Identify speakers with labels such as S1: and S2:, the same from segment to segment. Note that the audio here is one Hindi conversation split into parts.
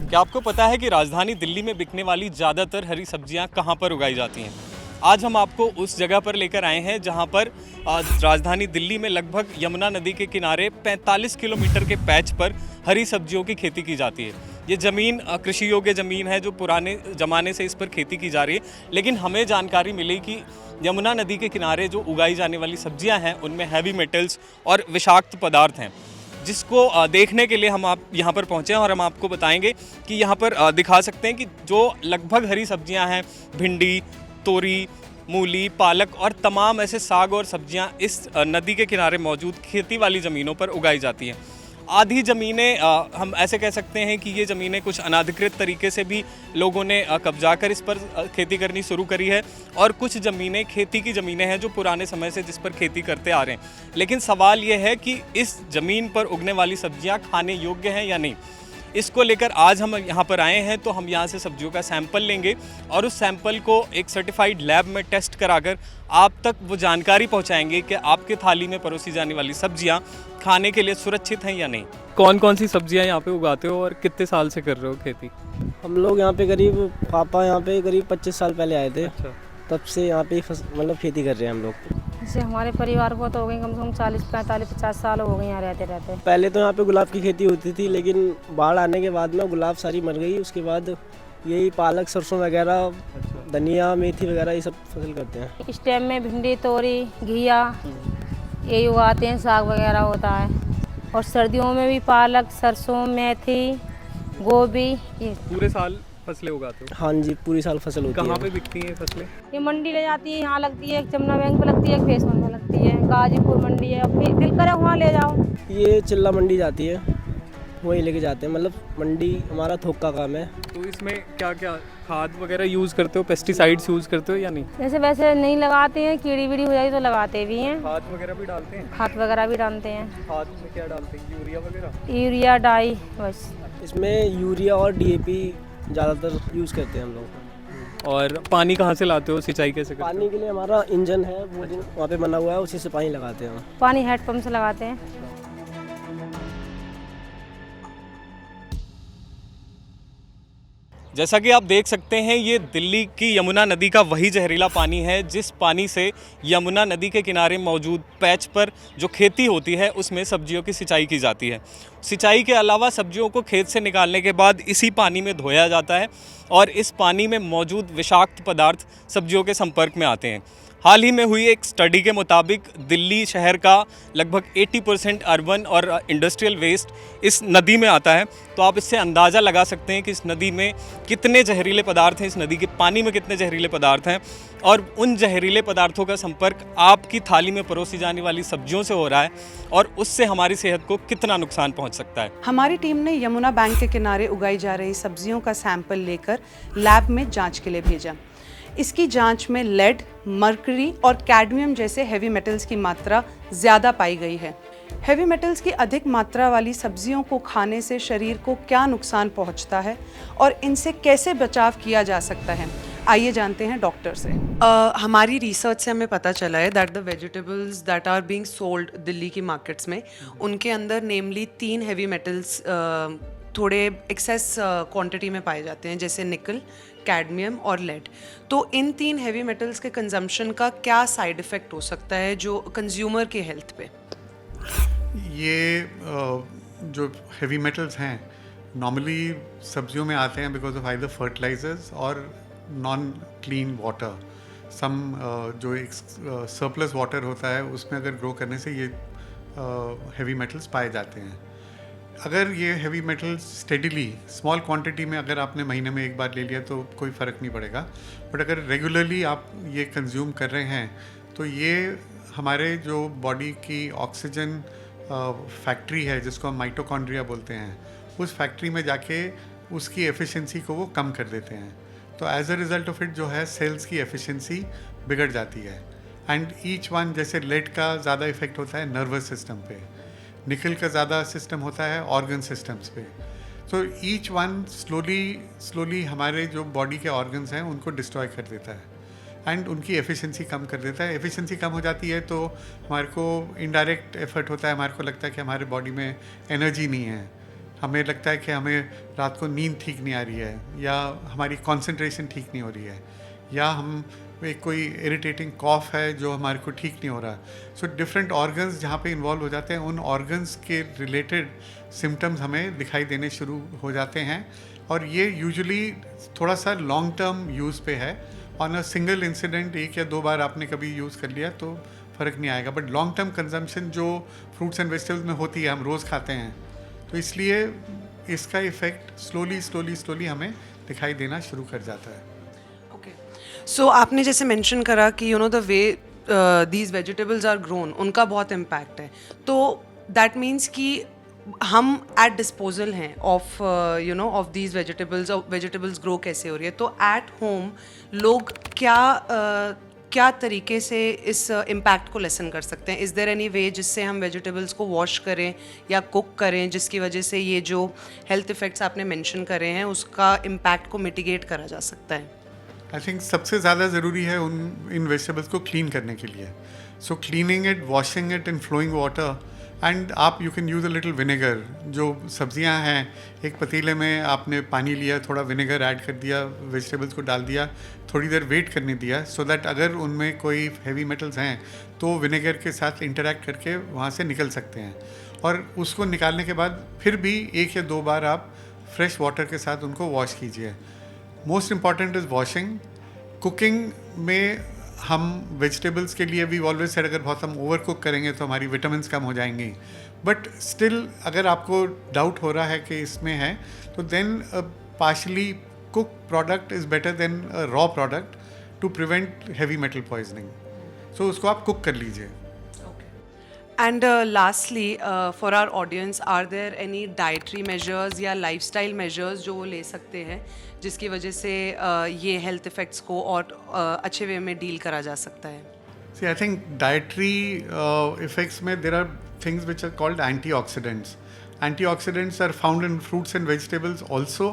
S1: क्या आपको पता है कि राजधानी दिल्ली में बिकने वाली ज़्यादातर हरी सब्जियां कहां पर उगाई जाती हैं? आज हम आपको उस जगह पर लेकर आए हैं जहां पर राजधानी दिल्ली में लगभग यमुना नदी के किनारे 45 किलोमीटर के पैच पर हरी सब्जियों की खेती की जाती है। ये ज़मीन कृषि योग्य ज़मीन है जो पुराने ज़माने से इस पर खेती की जा रही है, लेकिन हमें जानकारी मिली कि यमुना नदी के किनारे जो उगाई जाने वाली सब्जियां हैं उनमें हैवी मेटल्स और विषाक्त पदार्थ हैं, जिसको देखने के लिए हम आप यहाँ पर पहुँचे हैं और हम आपको बताएंगे कि यहाँ पर दिखा सकते हैं कि जो लगभग हरी सब्जियाँ हैं, भिंडी, तोरी, मूली, पालक और तमाम ऐसे साग और सब्जियाँ इस नदी के किनारे मौजूद खेती वाली ज़मीनों पर उगाई जाती हैं। आधी ज़मीनें हम ऐसे कह सकते हैं कि ये ज़मीनें कुछ अनाधिकृत तरीके से भी लोगों ने कब्जा कर इस पर खेती करनी शुरू करी है, और कुछ ज़मीनें खेती की ज़मीनें हैं जो पुराने समय से जिस पर खेती करते आ रहे हैं। लेकिन सवाल ये है कि इस ज़मीन पर उगने वाली सब्जियां खाने योग्य हैं या नहीं। इसको लेकर आज हम यहाँ पर आए हैं, तो हम यहाँ से सब्जियों का सैंपल लेंगे और उस सैंपल को एक सर्टिफाइड लैब में टेस्ट कराकर आप तक वो जानकारी पहुँचाएंगे कि आपके थाली में परोसी जाने वाली सब्जियाँ खाने के लिए सुरक्षित हैं या नहीं। कौन कौन सी सब्जियाँ यहाँ पे उगाते हो और कितने साल से कर रहे हो खेती?
S2: हम लोग यहाँ पे पापा यहाँ पे करीब 25 साल पहले आए थे।
S1: अच्छा।
S2: तब से यहाँ पे मतलब खेती कर रहे हैं हम लोग।
S3: जैसे हमारे परिवार को तो हो गई कम से कम 40-45-50 साल हो गए यहाँ रहते रहते।
S2: पहले तो यहाँ पे गुलाब की खेती होती थी, लेकिन बाढ़ आने के बाद में गुलाब सारी मर गई। उसके बाद यही पालक, सरसों वगैरह, धनिया, मेथी वगैरह ये सब फसल करते हैं।
S3: इस टाइम में भिंडी, तोरी, घिया यही उगाते हैं, साग वगैरह होता है। और सर्दियों में भी पालक, सरसों, मेथी, गोभी। ये
S1: पूरे साल फसलें उगाते हो?
S2: हाँ जी, पूरी साल फसल होती है।
S1: कहाँ पे बिकती हैं फसलें?
S3: ये मंडी ले जाती है, यहाँ लगती है, एक जमुना बैंक पे लगती है, एक फेस वन में लगती है, गाजीपुर मंडी है। फिर दिल करे वहाँ ले जाओ।
S2: ये चिल्ला मंडी जाती है, वहीं लेके जाते हैं। मतलब मंडी हमारा थोक का काम है।
S1: तो इसमें क्या क्या खाद वगैरह यूज़ करते हो, पेस्टिसाइड्स यूज़ करते हो या नहीं?
S3: जैसे वैसे नहीं लगाते हैं, कीड़ी वीड़ी हो जाती तो लगाते भी हैं।
S1: खाद वगैरह भी डालते हैं?
S3: खाद वगैरह भी डालते हैं।
S1: खाद में क्या डालते हैं? यूरिया वगैरह?
S3: यूरिया, डाई, बस।
S2: इसमें यूरिया और डीएपी ज़्यादातर यूज़ करते हैं हम लोग।
S1: और पानी कहाँ से लाते हो, सिंचाई कैसे करते हो?
S2: पानी के लिए हमारा इंजन है, वो वहाँ पे बना हुआ है, उसी से पानी लगाते हैं हम।
S3: पानी हैंडपम्प से लगाते हैं।
S1: जैसा कि आप देख सकते हैं, ये दिल्ली की यमुना नदी का वही जहरीला पानी है जिस पानी से यमुना नदी के किनारे मौजूद पैच पर जो खेती होती है उसमें सब्जियों की सिंचाई की जाती है। सिंचाई के अलावा सब्जियों को खेत से निकालने के बाद इसी पानी में धोया जाता है और इस पानी में मौजूद विषाक्त पदार्थ सब्जियों के संपर्क में आते हैं। हाल ही में हुई एक स्टडी के मुताबिक दिल्ली शहर का लगभग 80% अर्बन और इंडस्ट्रियल वेस्ट इस नदी में आता है। तो आप इससे अंदाज़ा लगा सकते हैं कि इस नदी में कितने जहरीले पदार्थ हैं, इस नदी के पानी में कितने जहरीले पदार्थ हैं, और उन जहरीले पदार्थों का संपर्क आपकी थाली में परोसी जाने वाली सब्जियों से हो रहा है और उससे हमारी सेहत को कितना नुकसान पहुंच सकता है।
S4: हमारी टीम ने यमुना बैंक के किनारे उगाई जा रही सब्जियों का सैंपल लेकर लैब में जांच के लिए भेजा। इसकी जांच में लेड, मर्करी और कैडमियम जैसे हेवी मेटल्स की मात्रा ज़्यादा पाई गई है। हेवी मेटल्स की अधिक मात्रा वाली सब्जियों को खाने से शरीर को क्या नुकसान पहुंचता है और इनसे कैसे बचाव किया जा सकता है, आइए जानते हैं डॉक्टर से। हमारी रिसर्च से हमें पता चला है that the vegetables that are being sold Delhi की मार्केट्स में, उनके अंदर नेमली 3 हेवी मेटल्स थोड़े एक्सेस क्वांटिटी में पाए जाते हैं, जैसे निकल, कैडमियम और लेड। तो इन 3 हेवी मेटल्स के कंजम्पशन का क्या साइड इफ़ेक्ट हो सकता है जो कंज्यूमर के हेल्थ पे?
S5: ये जो हेवी मेटल्स हैं नॉर्मली सब्जियों में आते हैं बिकॉज ऑफ आइदर फर्टिलाइजर्स और नॉन क्लीन वाटर। सम जो एक सरप्लस वाटर होता है उसमें अगर ग्रो करने से ये हेवी मेटल्स पाए जाते हैं। अगर ये heavy metals steadily small quantity में अगर आपने महीने में एक बार ले लिया तो कोई फ़र्क नहीं पड़ेगा, बट अगर रेगुलरली आप ये कंज्यूम कर रहे हैं तो ये हमारे जो बॉडी की ऑक्सीजन फैक्ट्री है जिसको हम माइटोकॉन्ड्रिया बोलते हैं, उस फैक्ट्री में जाके उसकी एफिशिएंसी को वो कम कर देते हैं। तो as a result of it जो है सेल्स की एफिशिएंसी बिगड़ जाती है। एंड ईच वन, जैसे लेड का ज़्यादा इफेक्ट होता है नर्वस सिस्टम पे, निकल का ज़्यादा सिस्टम होता है ऑर्गन सिस्टम्स पे। तो ईच वन स्लोली हमारे जो बॉडी के ऑर्गन्स हैं उनको डिस्ट्रॉय कर देता है एंड उनकी एफिशिएंसी कम कर देता है। एफिशिएंसी कम हो जाती है तो हमारे को इनडायरेक्ट एफर्ट होता है, हमारे को लगता है कि हमारे बॉडी में एनर्जी नहीं है, हमें लगता है कि हमें रात को नींद ठीक नहीं आ रही है, या हमारी कंसंट्रेशन ठीक नहीं हो रही है, या हम एक कोई इरिटेटिंग कॉफ है जो हमारे को ठीक नहीं हो रहा। सो डिफरेंट ऑर्गन्स जहाँ पे इन्वॉल्व हो जाते हैं, उन ऑर्गन्स के रिलेटेड सिम्टम्स हमें दिखाई देने शुरू हो जाते हैं, और ये यूजुअली थोड़ा सा लॉन्ग टर्म यूज़ पे है। ऑन अ सिंगल इंसिडेंट 1 या 2 बार आपने कभी यूज़ कर लिया तो फ़र्क नहीं आएगा, बट लॉन्ग टर्म कंजम्पशन जो फ्रूट्स एंड वेजिटेबल्स में होती है, हम रोज़ खाते हैं, तो इसलिए इसका इफ़ेक्ट स्लोली हमें दिखाई देना शुरू कर जाता है।
S4: ओके, सो आपने जैसे मेंशन करा कि the way these vegetables are grown, उनका बहुत इम्पैक्ट है, तो दैट मीन्स कि हम एट डिस्पोजल हैं of of these vegetables grow कैसे हो रही है। तो एट होम लोग क्या तरीके से इस इम्पैक्ट को लेसन कर सकते हैं? इज़ देयर एनी वे जिससे हम वेजिटेबल्स को वॉश करें या कुक करें, जिसकी वजह से ये जो हेल्थ इफ़ेक्ट्स आपने मेंशन करे हैं उसका इम्पैक्ट को मिटिगेट करा जा सकता है?
S5: आई थिंक सबसे ज़्यादा ज़रूरी है इन वेजिटेबल्स को क्लीन करने के लिए। So cleaning it, washing it in flowing water, and आप you can use a little vinegar. जो सब्जियां हैं, एक पतीले में आपने पानी लिया, थोड़ा विनेगर ऐड कर दिया, वेजिटेबल्स को डाल दिया, थोड़ी देर वेट करने दिया, सो दैट अगर उनमें कोई हैवी मेटल्स हैं तो विनेगर के साथ इंटरेक्ट करके वहाँ से निकल सकते हैं। और उसको निकालने के बाद फिर भी 1 या 2 बार आप फ्रेश वाटर के साथ उनको वॉश कीजिए। Most important is washing. Cooking में हम वेजिटेबल्स के लिए भी ऑलवेज सेड, अगर बहुत हम ओवर कुक करेंगे तो हमारी विटामिन्स कम हो जाएंगी, बट स्टिल अगर आपको डाउट हो रहा है कि इसमें है, तो then partially cook product is better than raw product to prevent heavy metal poisoning. So उसको आप कुक कर लीजिए।
S4: And lastly, for our audience, are there any dietary measures या lifestyle measures जो वो ले सकते हैं जिसकी वजह से ये health effects को और अच्छे वे में डील करा जा सकता है?
S5: See, I think dietary effects में there are things which are called antioxidants. Antioxidants are found in fruits and vegetables also,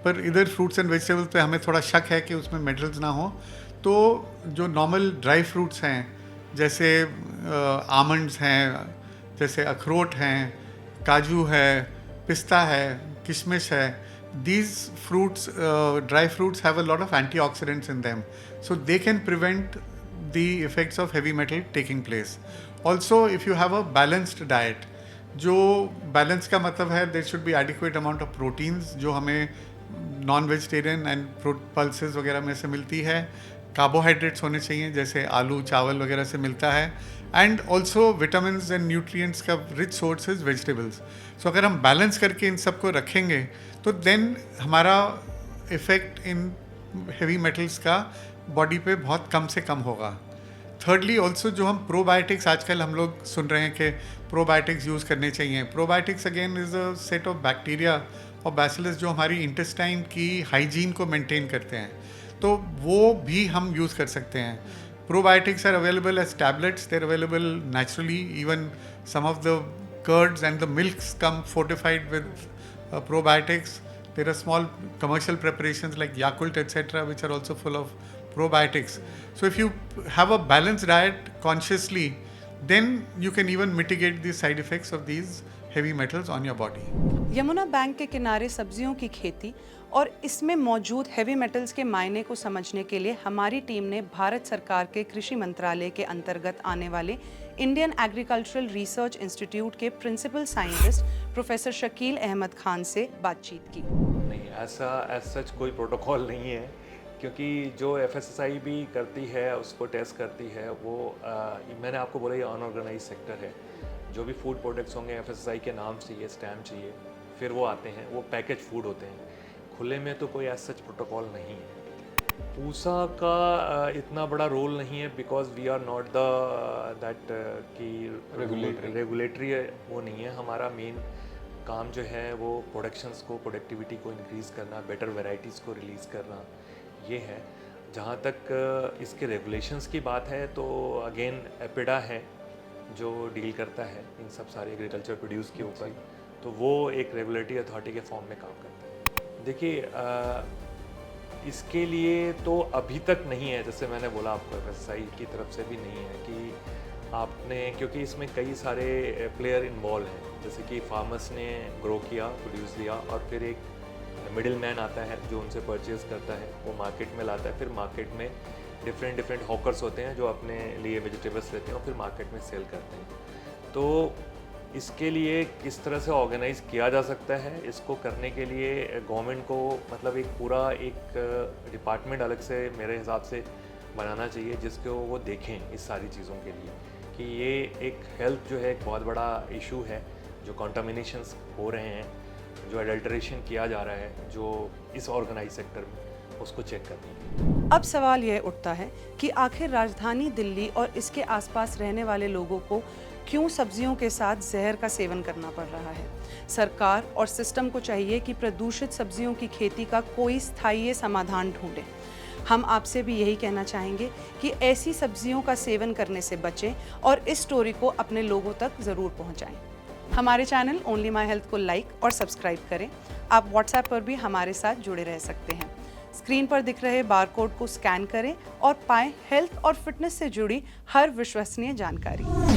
S5: पर इधर fruits and vegetables पे हमें थोड़ा शक है कि उसमें metals ना हो। तो जो normal dry fruits हैं, जैसे आमंड्स हैं, जैसे अखरोट हैं, काजू है, पिस्ता है, किशमिश है, these fruits, dry fruits have a lot of antioxidants in them, so they can prevent the effects of heavy metal taking place. Also, if you have a balanced diet, जो बैलेंस का मतलब है there should be adequate amount of proteins जो हमें नॉन वेजिटेरियन एंड पल्सेस वगैरह में से मिलती है, कार्बोहाइड्रेट्स होने चाहिए जैसे आलू चावल वगैरह से मिलता है, and also vitamins and nutrients का रिच सोर्स इज वेजिटेबल्स। सो अगर हम बैलेंस करके इन सबको रखेंगे तो देन हमारा इफ़ेक्ट इन हेवी मेटल्स का बॉडी पे बहुत कम से कम होगा। थर्डली ऑल्सो जो हम प्रोबायोटिक्स आजकल हम लोग सुन रहे हैं कि प्रोबायोटिक्स यूज़ करने चाहिए। Probiotics again is a set of bacteria और बैसिलस जो हमारी इंटेस्टाइन की हाइजीन को मेंटेन करते हैं, तो वो भी हम यूज़ कर सकते हैं। Probiotics are available as tablets. They're available naturally. Even some of the curds and the milks come fortified with probiotics. There are small commercial preparations like Yakult, etc., which are also full of probiotics. So if you have a balanced diet consciously, then you can even mitigate the side effects of these heavy metals on your body.
S4: Yamuna bank के किनारे सब्जियों की खेती और इसमें मौजूद हेवी मेटल्स के मायने को समझने के लिए हमारी टीम ने भारत सरकार के कृषि मंत्रालय के अंतर्गत आने वाले इंडियन एग्रीकल्चरल रिसर्च इंस्टीट्यूट के principal scientist professor Shakeel Ahmad Khan से बातचीत की।
S6: नहीं, ऐसा एज सच कोई प्रोटोकॉल नहीं है, क्योंकि जो FSSAI भी करती है उसको टेस्ट करती है वो मैंने आपको बोला ये अनऑर्गेनाइज सेक्टर है। जो भी फूड प्रोडक्ट्स होंगे FSSAI के नाम चाहिए, स्टैम्प चाहिए, फिर वो आते हैं, वो पैकेज फूड होते हैं। खुले में तो कोई ऐसा सच प्रोटोकॉल नहीं है। पूसा का इतना बड़ा रोल नहीं है, because we are not the that की रेगुलेटरी वो नहीं है। हमारा मेन काम जो है वो प्रोडक्शंस को, प्रोडक्टिविटी को इंक्रीज़ करना, बेटर वेराइटीज़ को रिलीज़ करना, ये है। जहाँ तक इसके रेगुलेशंस की बात है तो अगेन एपिडा है जो डील करता है इन सब सारे एग्रीकल्चर प्रोड्यूस के ऊपर, तो वो एक रेगुलेटरी अथॉरिटी के फॉर्म में काम करता है। देखिए, इसके लिए तो अभी तक नहीं है, जैसे मैंने बोला आपको FSSAI की तरफ से भी नहीं है कि आपने, क्योंकि इसमें कई सारे प्लेयर इन्वॉल्व हैं, जैसे कि फार्मर्स ने ग्रो किया, प्रोड्यूस दिया, और फिर एक मिडिल मैन आता है जो उनसे परचेज़ करता है, वो मार्केट में लाता है, फिर मार्केट में डिफरेंट हॉकर्स होते हैं जो अपने लिए वेजिटेबल्स लेते हैं और फिर मार्केट में सेल करते हैं। तो इसके लिए किस तरह से ऑर्गेनाइज़ किया जा सकता है, इसको करने के लिए गवर्नमेंट को मतलब एक पूरा एक डिपार्टमेंट अलग से मेरे हिसाब से बनाना चाहिए, जिसको वो देखें इस सारी चीज़ों के लिए कि ये एक हेल्थ जो है एक बहुत बड़ा इशू है, जो कंटामिनेशंस हो रहे हैं, जो एडल्ट्रेशन किया जा रहा है, जो इस ऑर्गेनाइज सेक्टर में, उसको चेक करने के लिए।
S4: अब सवाल यह उठता है कि आखिर राजधानी दिल्ली और इसके आसपास रहने वाले लोगों को क्यों सब्जियों के साथ जहर का सेवन करना पड़ रहा है। सरकार और सिस्टम को चाहिए कि प्रदूषित सब्जियों की खेती का कोई स्थायी समाधान ढूंढे। हम आपसे भी यही कहना चाहेंगे कि ऐसी सब्जियों का सेवन करने से बचें और इस स्टोरी को अपने लोगों तक ज़रूर पहुंचाएं। हमारे चैनल ओनली माई हेल्थ को लाइक और सब्सक्राइब करें। आप व्हाट्सएप पर भी हमारे साथ जुड़े रह सकते हैं। स्क्रीन पर दिख रहे बारकोड को स्कैन करें और पाएं हेल्थ और फिटनेस से जुड़ी हर विश्वसनीय जानकारी।